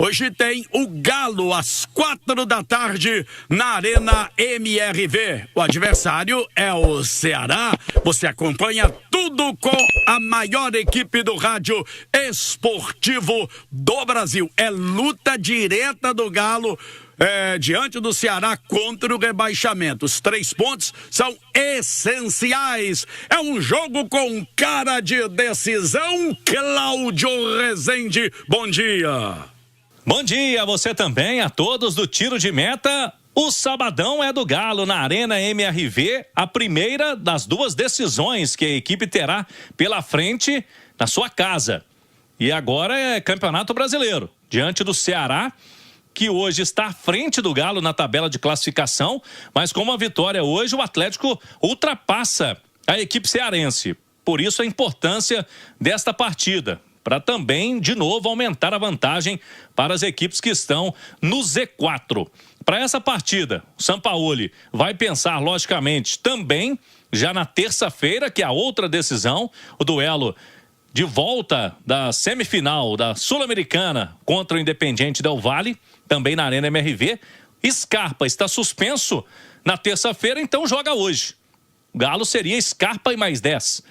Hoje tem o Galo às 4 da tarde na Arena MRV. O adversário é o Ceará. Você acompanha tudo com a maior equipe do rádio esportivo do Brasil. É luta direta do Galo diante do Ceará contra o rebaixamento. Os 3 pontos são essenciais. É um jogo com cara de decisão. Cláudio Rezende, bom dia. Bom dia a você também, a todos do Tiro de Meta. O sabadão é do Galo na Arena MRV, a primeira das 2 decisões que a equipe terá pela frente na sua casa. E agora é Campeonato Brasileiro, diante do Ceará, que hoje está à frente do Galo na tabela de classificação, mas com uma vitória hoje o Atlético ultrapassa a equipe cearense. Por isso a importância desta partida, para também, de novo, aumentar a vantagem para as equipes que estão no Z4. Para essa partida, o Sampaoli vai pensar, logicamente, também já na terça-feira, que é a outra decisão, o duelo de volta da semifinal da Sul-Americana contra o Independiente Del Valle, também na Arena MRV. Scarpa está suspenso na terça-feira, então joga hoje. O Galo seria Scarpa e mais 10.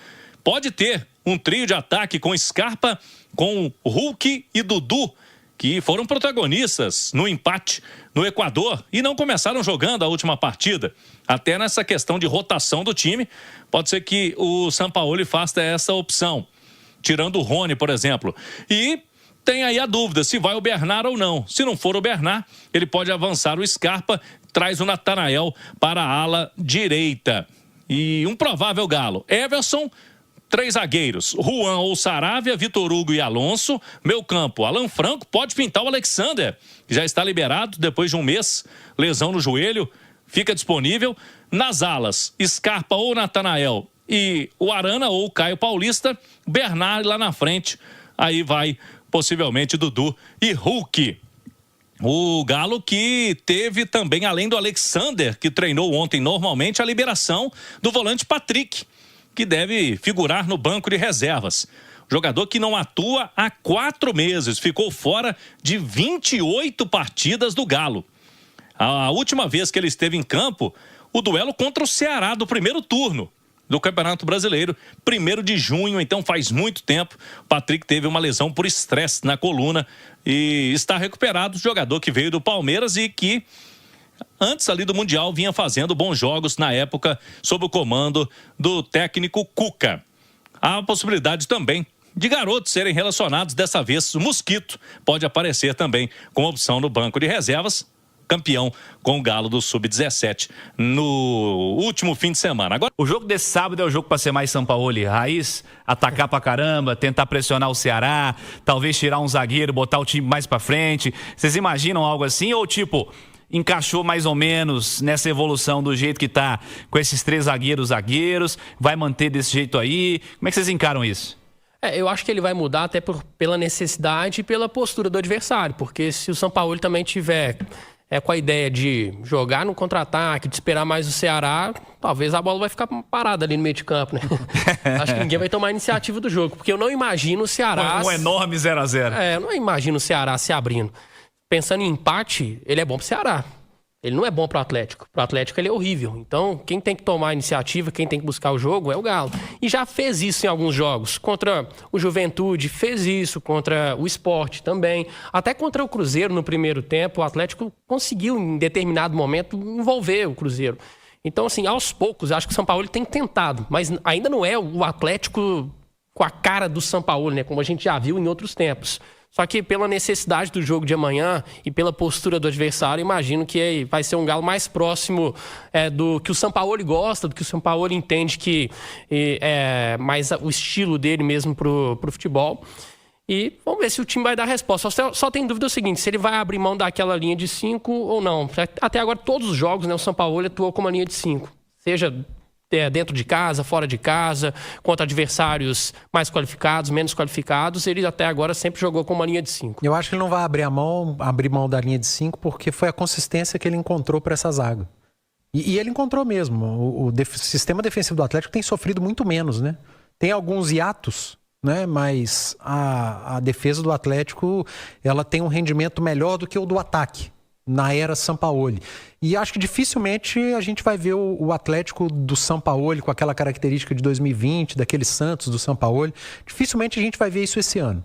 Pode ter um trio de ataque com Scarpa, com Hulk e Dudu, que foram protagonistas no empate no Equador e não começaram jogando a última partida. Até nessa questão de rotação do time, pode ser que o Sampaoli faça essa opção, tirando o Rony, por exemplo. E tem aí a dúvida se vai o Bernard ou não. Se não for o Bernard, ele pode avançar o Scarpa, traz o Natanael para a ala direita. E um provável Galo: Everson, 3 zagueiros, Juan ou Saravia, Vitor Hugo e Alonso. Meio campo, Alan Franco, pode pintar o Alexander, que já está liberado depois de um mês, lesão no joelho, fica disponível. Nas alas, Scarpa ou Natanael e o Arana ou o Caio Paulista. Bernard lá na frente, aí vai possivelmente Dudu e Hulk. O Galo que teve também, além do Alexander, que treinou ontem normalmente, a liberação do volante Patrick, que deve figurar no banco de reservas. Jogador que não atua há 4 meses, ficou fora de 28 partidas do Galo. A última vez que ele esteve em campo, o duelo contra o Ceará do primeiro turno do Campeonato Brasileiro, 1º de junho, então faz muito tempo. O Patrick teve uma lesão por estresse na coluna e está recuperado. Jogador que veio do Palmeiras e que antes ali do Mundial vinha fazendo bons jogos na época sob o comando do técnico Cuca. Há a possibilidade também de garotos serem relacionados, dessa vez o Mosquito pode aparecer também com opção no banco de reservas, campeão com o Galo do Sub-17 no último fim de semana. Agora, o jogo desse sábado é o jogo para ser mais Sampaoli raiz, atacar pra caramba, tentar pressionar o Ceará, talvez tirar um zagueiro, botar o time mais pra frente. Vocês imaginam algo assim? Ou tipo, encaixou mais ou menos nessa evolução do jeito que tá, com esses 3 zagueiros, vai manter desse jeito aí? Como é que vocês encaram isso? Eu acho que ele vai mudar até pela necessidade e pela postura do adversário, porque se o Sampaoli também tiver com a ideia de jogar no contra-ataque, de esperar mais o Ceará, talvez a bola vai ficar parada ali no meio de campo, né? Acho que ninguém vai tomar a iniciativa do jogo, porque eu não imagino o Ceará... Um enorme 0-0. Eu não imagino o Ceará se abrindo. Pensando em empate, ele é bom pro Ceará. Ele não é bom pro Atlético. Pro Atlético ele é horrível. Então, quem tem que tomar a iniciativa, quem tem que buscar o jogo é o Galo. E já fez isso em alguns jogos. Contra o Juventude fez isso, contra o Sport também. Até contra o Cruzeiro no primeiro tempo, o Atlético conseguiu em determinado momento envolver o Cruzeiro. Então, assim, aos poucos, acho que o Sampaoli tem tentado. Mas ainda não é o Atlético com a cara do Sampaoli, né? Como a gente já viu em outros tempos. Só que pela necessidade do jogo de amanhã e pela postura do adversário, imagino que vai ser um Galo mais próximo do que o Sampaoli gosta, do que o Sampaoli entende que é mais o estilo dele mesmo pro futebol. E vamos ver se o time vai dar resposta. Só tem dúvida o seguinte, se ele vai abrir mão daquela linha de 5 ou não. Até agora, todos os jogos, né, o Sampaoli atuou com uma linha de 5. Seja dentro de casa, fora de casa, contra adversários mais qualificados, menos qualificados, ele até agora sempre jogou com uma linha de 5. Eu acho que ele não vai abrir mão da linha de 5 porque foi a consistência que ele encontrou para essa zaga. E ele encontrou mesmo. O sistema defensivo do Atlético tem sofrido muito menos, né? Tem alguns hiatos né? Mas a defesa do Atlético, ela tem um rendimento melhor do que o do ataque na era Sampaoli. E acho que dificilmente a gente vai ver o Atlético do Sampaoli com aquela característica de 2020, daquele Santos do Sampaoli. Dificilmente a gente vai ver isso esse ano.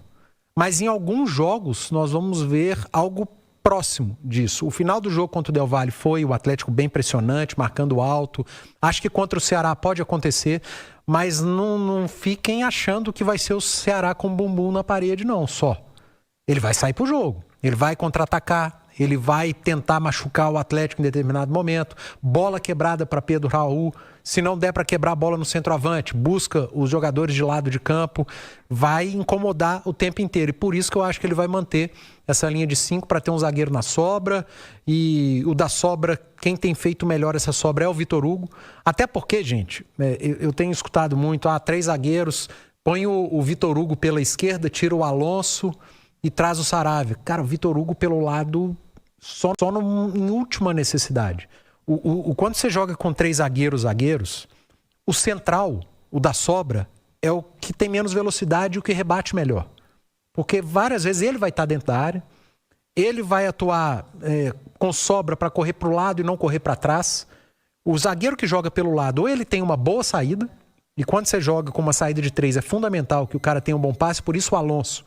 Mas em alguns jogos nós vamos ver algo próximo disso. O final do jogo contra o Del Valle foi o Atlético bem pressionante, marcando alto. Acho que contra o Ceará pode acontecer, mas não fiquem achando que vai ser o Ceará com o bumbum na parede, não, só. Ele vai sair pro jogo, ele vai contra-atacar, ele vai tentar machucar o Atlético em determinado momento. Bola quebrada para Pedro Raul. Se não der para quebrar a bola no centroavante, busca os jogadores de lado de campo. Vai incomodar o tempo inteiro. E por isso que eu acho que ele vai manter essa linha de 5 para ter um zagueiro na sobra. E o da sobra, quem tem feito melhor essa sobra é o Vitor Hugo. Até porque, gente, eu tenho escutado muito, 3 zagueiros, põe o Vitor Hugo pela esquerda, tira o Alonso e traz o Saravia. Cara, o Vitor Hugo pelo lado só em última necessidade. Quando você joga com 3 zagueiros, o central, o da sobra, é o que tem menos velocidade e o que rebate melhor. Porque várias vezes ele vai estar dentro da área, ele vai atuar com sobra para correr para o lado e não correr para trás. O zagueiro que joga pelo lado, ou ele tem uma boa saída, e quando você joga com uma saída de 3 é fundamental que o cara tenha um bom passe, por isso o Alonso,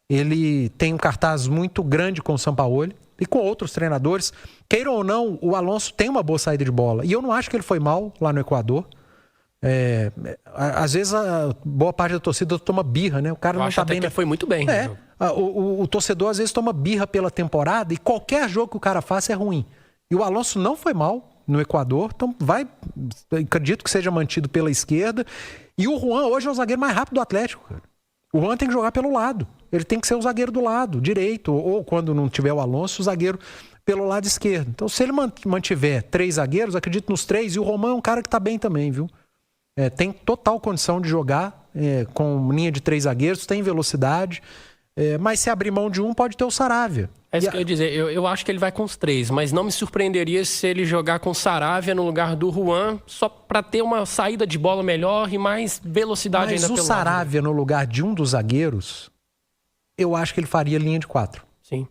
ele tem um cartaz muito grande com o Sampaoli e com outros treinadores. Queira ou não, o Alonso tem uma boa saída de bola. E eu não acho que ele foi mal lá no Equador. Às vezes a boa parte da torcida toma birra, né? O cara não tá bem. Ele foi muito bem. O torcedor às vezes toma birra pela temporada e qualquer jogo que o cara faça é ruim. E o Alonso não foi mal no Equador, então acredito que seja mantido pela esquerda. E o Juan hoje é o zagueiro mais rápido do Atlético, cara. O Juan tem que jogar pelo lado. Ele tem que ser o zagueiro do lado, direito. Ou quando não tiver o Alonso, o zagueiro pelo lado esquerdo. Então, se ele mantiver 3 zagueiros, acredito nos 3. E o Romão é um cara que tá bem também, viu? Tem total condição de jogar com linha de 3 zagueiros, tem velocidade. Mas se abrir mão de um, pode ter o Saravia. É isso que eu ia dizer. Eu acho que ele vai com os 3, mas não me surpreenderia se ele jogar com o Saravia no lugar do Juan, só para ter uma saída de bola melhor e mais velocidade ainda pelo lado. Mas o Saravia no lugar de um dos zagueiros, eu acho que ele faria linha de 4. Sim.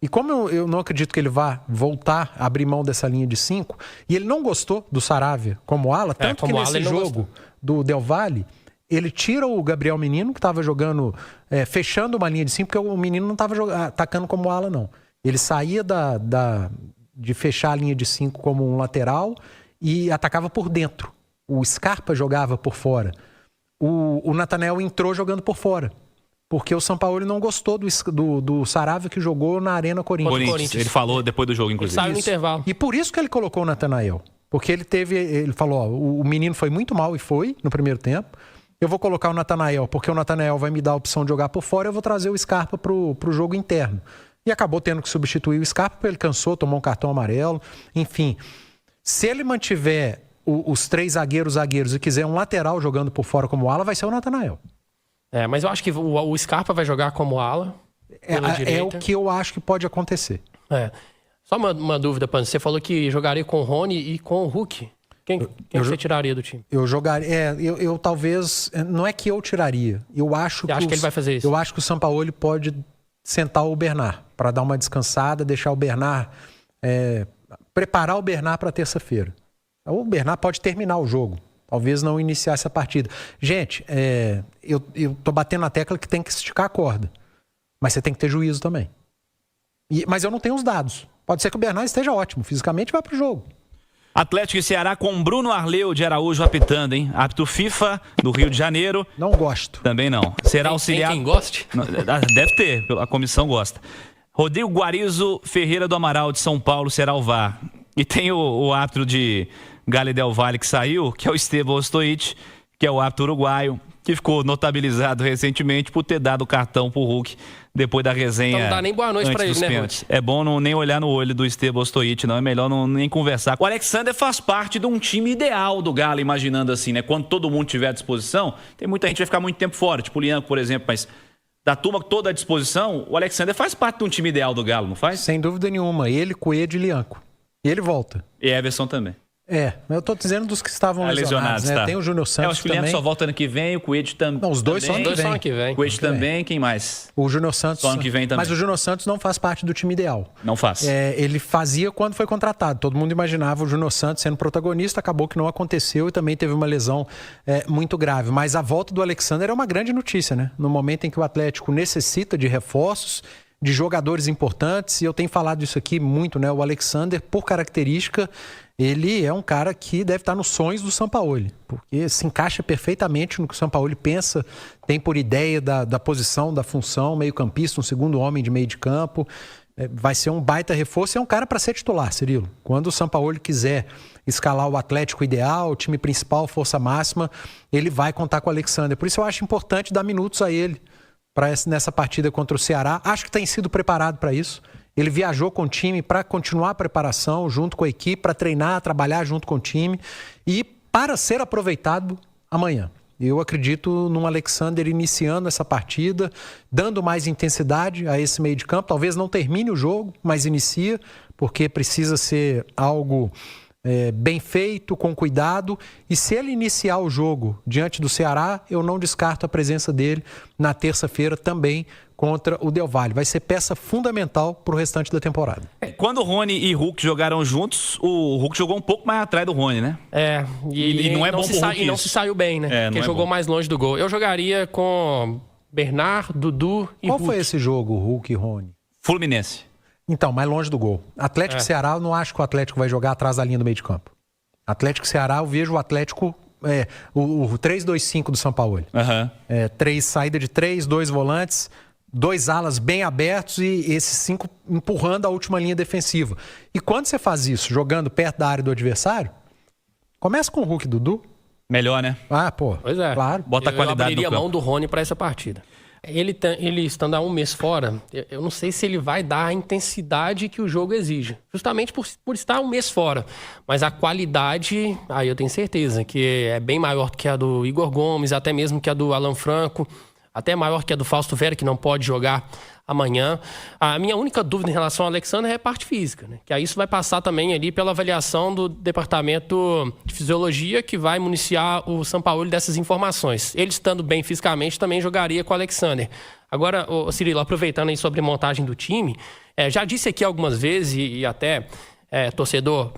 E como eu não acredito que ele vá voltar a abrir mão dessa linha de 5, e ele não gostou do Saravia como ala, tanto que nesse jogo do Del Valle, ele tira o Gabriel Menino, que estava jogando, fechando uma linha de 5, porque o Menino não estava atacando como ala, não. Ele saía de fechar a linha de 5 como um lateral e atacava por dentro. O Scarpa jogava por fora. O Nathanael entrou jogando por fora. Porque o Sampaoli não gostou do Saravia que jogou na Arena Corinthians. Ele falou depois do jogo, inclusive. Ele saiu no intervalo. E por isso que ele colocou o Nathanael. Porque ele falou, o menino foi muito mal e foi no primeiro tempo. Eu vou colocar o Nathanael, porque o Nathanael vai me dar a opção de jogar por fora, eu vou trazer o Scarpa pro jogo interno. E acabou tendo que substituir o Scarpa, porque ele cansou, tomou um cartão amarelo. Enfim, se ele mantiver os 3 zagueiros e quiser um lateral jogando por fora como ala, vai ser o Nathanael. Mas eu acho que o Scarpa vai jogar como ala. É o que eu acho que pode acontecer. Só uma dúvida, Pan. Você falou que jogaria com o Rony e com o Hulk. Quem você tiraria do time? Eu jogaria. Eu talvez. Não é que eu tiraria. Eu acho que ele vai fazer isso? Eu acho que o Sampaoli pode sentar o Bernard para dar uma descansada, deixar o Bernard. Preparar o Bernard para terça-feira. O Bernard pode terminar o jogo. Talvez não iniciar essa partida. Gente, eu tô batendo na tecla que tem que esticar a corda. Mas você tem que ter juízo também. Mas eu não tenho os dados. Pode ser que o Bernard esteja ótimo. Fisicamente vai pro jogo. Atlético e Ceará com Bruno Arleu de Araújo apitando, hein? Árbitro FIFA do Rio de Janeiro. Não gosto. Também não. Será auxiliar... Tem quem goste? Deve ter, a comissão gosta. Rodrigo Guarizo Ferreira do Amaral de São Paulo será o VAR. E tem o árbitro de Gale Del Valle que saiu, que é o Esteban Ostoich, que é o árbitro uruguaio, que ficou notabilizado recentemente por ter dado o cartão pro Hulk depois da resenha. Então não dá nem boa noite pra ele, né, Hulk? É bom nem olhar no olho do Esteban Ostoich, não. É melhor nem conversar. O Alexander faz parte de um time ideal do Galo, imaginando assim, né? Quando todo mundo tiver à disposição, tem muita gente que vai ficar muito tempo fora, tipo o Lian, por exemplo, mas da turma toda à disposição, o Alexander faz parte de um time ideal do Galo, não faz? Sem dúvida nenhuma. Ele, Coelho e Lianco. E ele volta. E Everson também. Eu tô dizendo dos que estavam lesionados, né? Tá. Tem o Júnior Santos acho que o Leandro também. só volta ano que vem, o Coelho também. Não, os dois só ano que vem. O Coelho também, quem mais? O Júnior Santos. Só ano que vem também. Mas o Júnior Santos não faz parte do time ideal. Não faz. Ele fazia quando foi contratado. Todo mundo imaginava o Júnior Santos sendo protagonista, acabou que não aconteceu e também teve uma lesão muito grave. Mas a volta do Alexander é uma grande notícia, né? No momento em que o Atlético necessita de reforços, de jogadores importantes, e eu tenho falado isso aqui muito, né? O Alexander, por característica, ele é um cara que deve estar nos sonhos do Sampaoli, porque se encaixa perfeitamente no que o Sampaoli pensa, tem por ideia da posição, da função, meio-campista, um segundo homem de meio de campo. Vai ser um baita reforço, é um cara para ser titular, Cirilo. Quando o Sampaoli quiser escalar o Atlético ideal, o time principal, força máxima, ele vai contar com o Alexander. Por isso eu acho importante dar minutos a ele nessa partida contra o Ceará. Acho que tem sido preparado para isso. Ele viajou com o time para continuar a preparação junto com a equipe, para treinar, trabalhar junto com o time e para ser aproveitado amanhã. Eu acredito num Alexander iniciando essa partida, dando mais intensidade a esse meio de campo. Talvez não termine o jogo, mas inicia, porque precisa ser algo bem feito, com cuidado. E se ele iniciar o jogo diante do Ceará, eu não descarto a presença dele na terça-feira também contra o Del Valle. Vai ser peça fundamental para o restante da temporada. Quando o Rony e Hulk jogaram juntos, o Hulk jogou um pouco mais atrás do Rony, né? E não é bom pro Hulk. E não se saiu bem, né? Porque jogou mais longe do gol. Eu jogaria com Bernard, Dudu e Hulk. Qual foi esse jogo, Hulk e Rony? Fluminense. Então, mais longe do gol. Atlético e Ceará, eu não acho que o Atlético vai jogar atrás da linha do meio de campo. Atlético e Ceará, eu vejo o Atlético... o 3-2-5 do Sampaoli. 3 saída de 3, 2 volantes, 2 alas bem abertos e esses 5 empurrando a última linha defensiva. E quando você faz isso, jogando perto da área do adversário, começa com o Hulk e Dudu. Melhor, né? Pois é. Claro. Bota a qualidade no campo. Eu abriria a mão do Rony para essa partida. Ele estando há um mês fora, eu não sei se ele vai dar a intensidade que o jogo exige. Justamente por estar um mês fora. Mas a qualidade, aí eu tenho certeza que é bem maior do que a do Igor Gomes, até mesmo que a do Alan Franco, até maior que a do Fausto Vera, que não pode jogar amanhã. A minha única dúvida em relação ao Alexander é a parte física, né? Que aí isso vai passar também ali pela avaliação do departamento de fisiologia, que vai municiar o Sampaoli dessas informações. Ele estando bem fisicamente também jogaria com o Alexander. Agora, Cirilo, aproveitando aí sobre a montagem do time, já disse aqui algumas vezes e até torcedor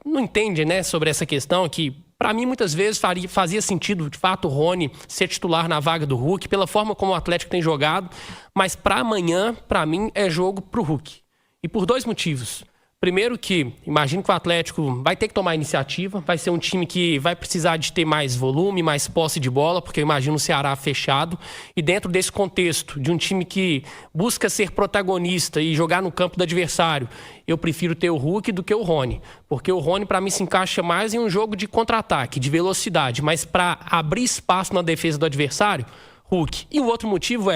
não entende, né, sobre essa questão que para mim, muitas vezes fazia sentido, de fato, o Rony ser titular na vaga do Hulk, pela forma como o Atlético tem jogado. Mas para amanhã, para mim, é jogo pro Hulk. E por 2 motivos. Primeiro que, imagino que o Atlético vai ter que tomar iniciativa, vai ser um time que vai precisar de ter mais volume, mais posse de bola, porque eu imagino o Ceará fechado. E dentro desse contexto, de um time que busca ser protagonista e jogar no campo do adversário, eu prefiro ter o Hulk do que o Rony. Porque o Rony, para mim, se encaixa mais em um jogo de contra-ataque, de velocidade. Mas para abrir espaço na defesa do adversário, Hulk. E o outro motivo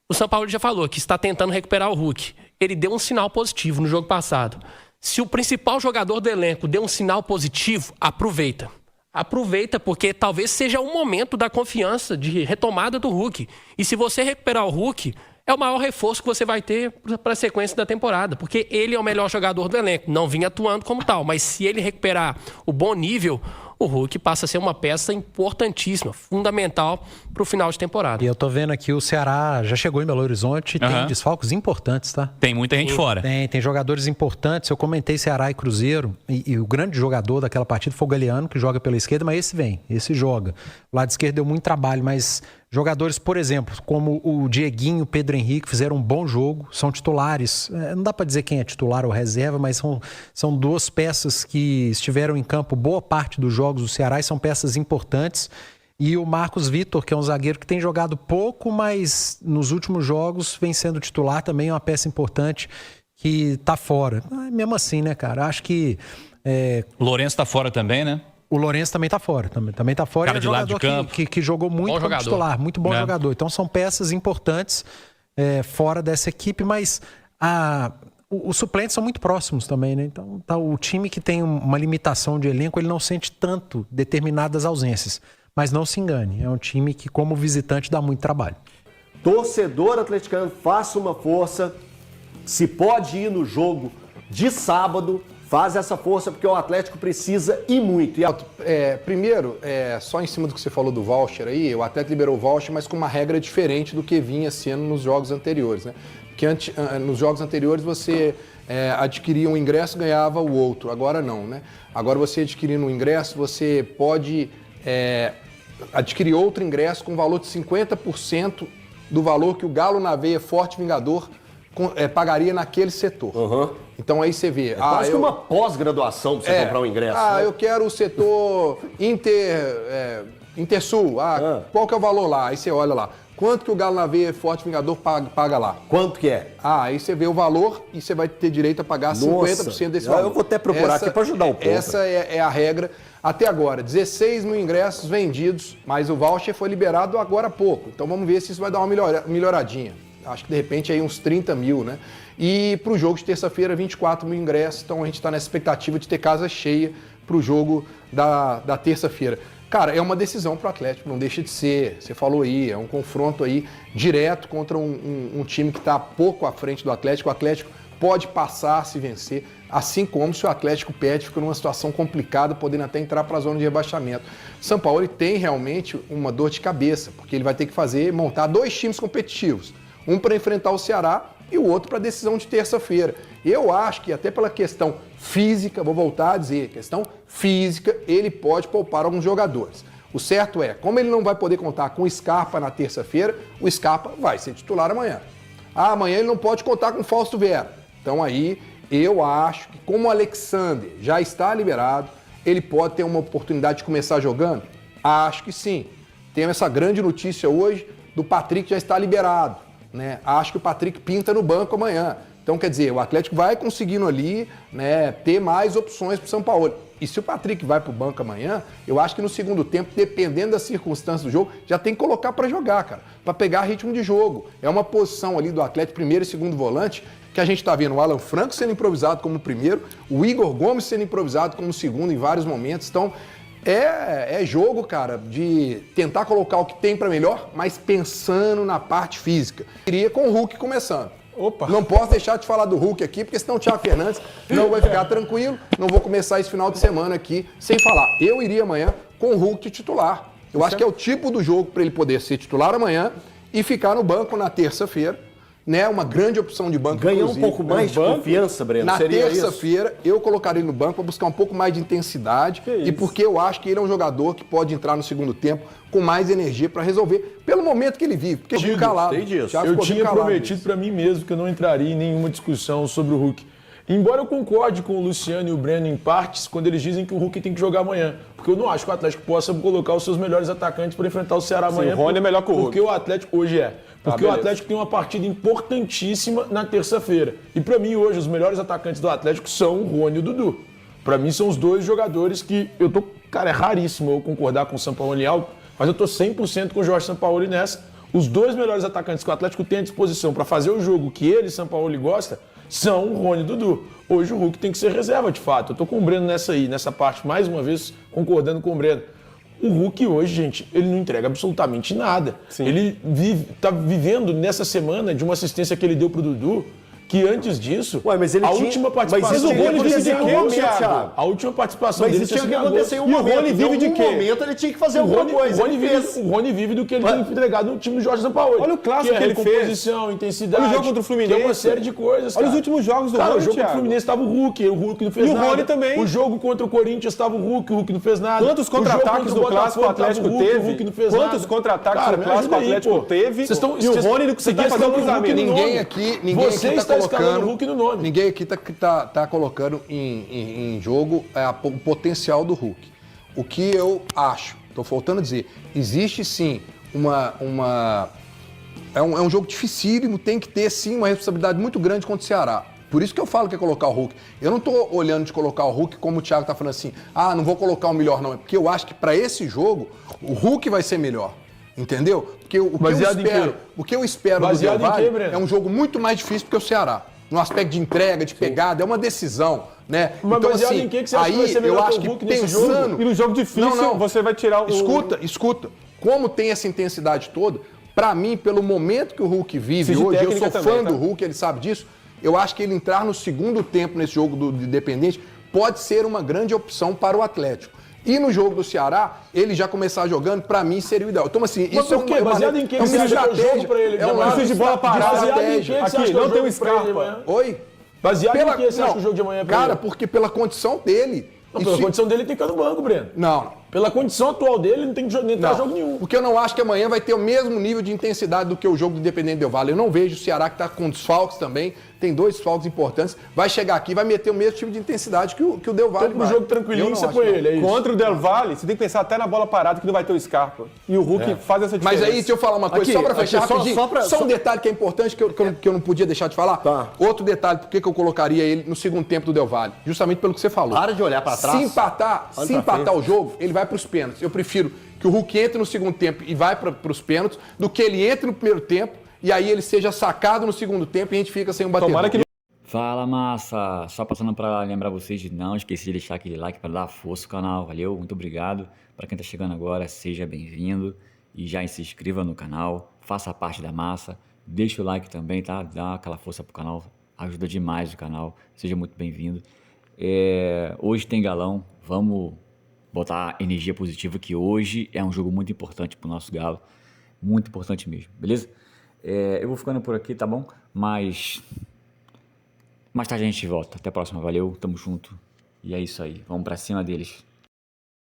o Sampaoli já falou que está tentando recuperar o Hulk. Ele deu um sinal positivo no jogo passado. Se o principal jogador do elenco deu um sinal positivo, aproveita. Aproveita, porque talvez seja o momento da confiança, de retomada do Hulk. E se você recuperar o Hulk, é o maior reforço que você vai ter para a sequência da temporada. Porque ele é o melhor jogador do elenco. Não vinha atuando como tal, mas se ele recuperar o bom nível, o Hulk passa a ser uma peça importantíssima, fundamental para o final de temporada. E eu tô vendo aqui, o Ceará já chegou em Belo Horizonte, tem desfalques importantes, tá? Tem muita gente fora. Tem jogadores importantes. Eu comentei Ceará e Cruzeiro, e o grande jogador daquela partida foi o Galeano, que joga pela esquerda, mas esse joga. O lado esquerdo deu muito trabalho, mas jogadores, por exemplo, como o Dieguinho, o Pedro Henrique, fizeram um bom jogo, são titulares. Não dá para dizer quem é titular ou reserva, mas são 2 peças que estiveram em campo boa parte dos jogos do Ceará e são peças importantes. E o Marcos Vitor, que é um zagueiro que tem jogado pouco, mas nos últimos jogos vem sendo titular, também é uma peça importante que tá fora. Mesmo assim, né, cara? Acho que... O Lourenço tá fora também, né? O Lourenço também tá fora. Também tá fora. Cara de lado de campo. Que jogou muito como titular. Muito bom jogador. Então são peças importantes fora dessa equipe, mas os suplentes são muito próximos também, né? Então o time que tem uma limitação de elenco, ele não sente tanto determinadas ausências. Mas não se engane, é um time que, como visitante, dá muito trabalho. Torcedor atleticano, faça uma força. Se pode ir no jogo de sábado, Faz essa força porque o Atlético precisa e muito. Primeiro, só em cima do que você falou do voucher aí, o Atlético liberou o voucher, mas com uma regra diferente do que vinha sendo nos jogos anteriores, né? Porque nos jogos anteriores você adquiria um ingresso e ganhava o outro, agora não, né? Agora você adquirindo um ingresso, você pode adquirir outro ingresso com valor de 50% do valor que o Galo na Veia Forte Vingador pagaria naquele setor. Uhum. Então aí você vê... quase que uma pós-graduação para você comprar um ingresso. Né? Eu quero o setor Intersul. Qual que é o valor lá? Aí você olha lá. Quanto que o Galo na Veia Forte Vingador paga lá? Quanto que é? Aí você vê o valor e você vai ter direito a pagar 50% desse valor. Eu vou até procurar aqui para ajudar o povo. Essa é a regra. Até agora, 16 mil ingressos vendidos, mas o voucher foi liberado agora há pouco. Então vamos ver se isso vai dar uma melhoradinha. Acho que de repente aí uns 30 mil, né? E para o jogo de terça-feira, 24 mil ingressos. Então a gente está nessa expectativa de ter casa cheia para o jogo da terça-feira. Cara, é uma decisão para o Atlético, não deixa de ser. Você falou aí, é um confronto aí direto contra um time que está pouco à frente do Atlético. O Atlético pode passar se vencer, assim como se o Atlético perde, fica numa situação complicada, podendo até entrar para a zona de rebaixamento. São Paulo tem realmente uma dor de cabeça, porque ele vai ter que montar 2 times competitivos. Um para enfrentar o Ceará e o outro para a decisão de terça-feira. Eu acho que até pela questão física, vou voltar a dizer, questão física, ele pode poupar alguns jogadores. O certo é, como ele não vai poder contar com o Scarpa na terça-feira, o Scarpa vai ser titular amanhã. Amanhã ele não pode contar com o Fausto Vera. Então aí eu acho que como o Alexander já está liberado, ele pode ter uma oportunidade de começar jogando? Acho que sim. Temos essa grande notícia hoje do Patrick já está liberado. Né? Acho que o Patrick pinta no banco amanhã. Então, quer dizer, o Atlético vai conseguindo ali, né, ter mais opções para o São Paulo. E se o Patrick vai para o banco amanhã, eu acho que no segundo tempo, dependendo das circunstâncias do jogo, já tem que colocar para jogar, cara, para pegar ritmo de jogo. É uma posição ali do Atlético, primeiro e segundo volante, que a gente está vendo o Alan Franco sendo improvisado como primeiro, o Igor Gomes sendo improvisado como segundo em vários momentos. Então, é jogo, cara, de tentar colocar o que tem para melhor, mas pensando na parte física. Iria com o Hulk começando. Opa. Não posso deixar de falar do Hulk aqui, porque senão o Thiago Fernandes não vai ficar tranquilo. Não vou começar esse final de semana aqui sem falar. Eu iria amanhã com o Hulk de titular. Eu acho que é o tipo do jogo para ele poder ser titular amanhã e ficar no banco na terça-feira. Né, uma grande opção de banco. Ganhar um pouco mais de confiança, Breno. Na terça-feira, eu colocaria ele no banco para buscar um pouco mais de intensidade e porque eu acho que ele é um jogador que pode entrar no segundo tempo com mais energia para resolver, pelo momento que ele vive. Porque ficou calado. Eu tinha prometido para mim mesmo que eu não entraria em nenhuma discussão sobre o Hulk. Embora eu concorde com o Luciano e o Breno em partes, quando eles dizem que o Hulk tem que jogar amanhã. Porque eu não acho que o Atlético possa colocar os seus melhores atacantes para enfrentar o Ceará amanhã. Sim, o Rony é melhor que o Hulk. Porque o Atlético hoje é. Porque o Atlético tem uma partida importantíssima na terça-feira. E para mim hoje os melhores atacantes do Atlético são o Rony e o Dudu. Para mim são os dois jogadores que eu tô... Cara, é raríssimo eu concordar com o Sampaoli em algo, mas eu tô 100% com o Jorge Sampaoli nessa. Os dois melhores atacantes que o Atlético tem à disposição para fazer o jogo que ele, Sampaoli, gosta, são o Rony e o Dudu. Hoje o Hulk tem que ser reserva, de fato. Eu tô com o Breno nessa parte, mais uma vez, concordando com o Breno. O Hulk hoje, gente, ele não entrega absolutamente nada. Sim. Ele tá vivendo nessa semana de uma assistência que ele deu pro Dudu, que antes disso, mas ele última participação... Mas isso o Rony vive de quê, Thiago? A última participação dele tinha que acontecer em um momento. E o Rony vive de quê? momento ele tinha que fazer alguma coisa. O Rony vive do que ele tem entregado no time do Jorge Sampaoli. Olha o clássico que ele fez. Composição, intensidade. Olha o jogo contra o Fluminense. Que é uma série de coisas, cara. Olha os últimos jogos do Rony, o jogo contra o Fluminense estava o Hulk não fez nada. E o Rony também. O jogo contra o Corinthians estava o Hulk não fez nada. Quantos contra-ataques do Clássico o Atlético teve? Quantos contra-ataques do Clássico o Atlético teve? E o Rony não conseguia fazer o cruzamento. Ninguém aqui está colocando o Hulk no nome. Ninguém aqui tá colocando em jogo o potencial do Hulk. O que eu acho, estou faltando dizer, existe sim é um jogo dificílimo, tem que ter sim uma responsabilidade muito grande contra o Ceará. Por isso que eu falo que é colocar o Hulk. Eu não estou olhando de colocar o Hulk como o Thiago está falando assim, não vou colocar o melhor não. É porque eu acho que para esse jogo, o Hulk vai ser melhor. Entendeu? Porque o que eu espero do Del Valle é um jogo muito mais difícil do que o Ceará. No aspecto de entrega, de pegada, é uma decisão, né? Mas então, baseado em que você acha que vai ser melhor eu acho que Hulk nesse jogo? E no jogo difícil, você vai tirar o... Escuta. Como tem essa intensidade toda, pra mim, pelo momento que o Hulk vive hoje, eu sou fã do Hulk, ele sabe disso, eu acho que ele entrar no segundo tempo nesse jogo do Independente pode ser uma grande opção para o Atlético. E no jogo do Ceará, ele já começar jogando, para mim, seria o ideal. Então, assim, mas isso é por quê? Baseado em que ele acha que é o jogo para ele? É uma de bola parada. Aqui, não tem um Scarpa. Oi? Baseado em que você acha que o jogo de amanhã é pra ele? Cara, porque pela condição dele... Não, pela condição dele, ele tem que ficar no banco, Breno. Não. Pela condição atual dele, ele não tem que entrar jogo nenhum. Porque eu não acho que amanhã vai ter o mesmo nível de intensidade do que o jogo do Independente Del Valle. Eu não vejo o Ceará, que está com desfalques também, tem 2 desfalques importantes, vai chegar aqui e vai meter o mesmo tipo de intensidade que o Del Valle. Então, pro jogo tranquilinho, você põe ele, é isso. Contra o Del Valle, você tem que pensar até na bola parada, que não vai ter o Scarpa. E o Hulk faz essa diferença. Mas aí, deixa eu falar uma coisa, só para fechar rapidinho. Só um detalhe que é importante, que eu não podia deixar de falar. Tá. Outro detalhe, por que eu colocaria ele no segundo tempo do Del Valle? Justamente pelo que você falou. Para de olhar para trás. Se empatar o jogo, ele vai para os pênaltis. Eu prefiro que o Hulk entre no segundo tempo e vai para os pênaltis, do que ele entre no primeiro tempo e aí ele seja sacado no segundo tempo e a gente fica sem um batedor. Tomara que Fala, massa! Só passando para lembrar vocês de não esquecer de deixar aquele like para dar força ao canal, valeu? Muito obrigado. Para quem está chegando agora, seja bem-vindo e já se inscreva no canal, faça parte da massa, deixa o like também, tá? Dá aquela força pro canal, ajuda demais o canal, seja muito bem-vindo. Hoje tem Galão, vamos botar energia positiva, que hoje é um jogo muito importante pro nosso Galo, muito importante mesmo, beleza? Eu vou ficando por aqui, tá bom? Mas mais tarde a gente volta. Até a próxima, valeu, tamo junto. E é isso aí, vamos pra cima deles.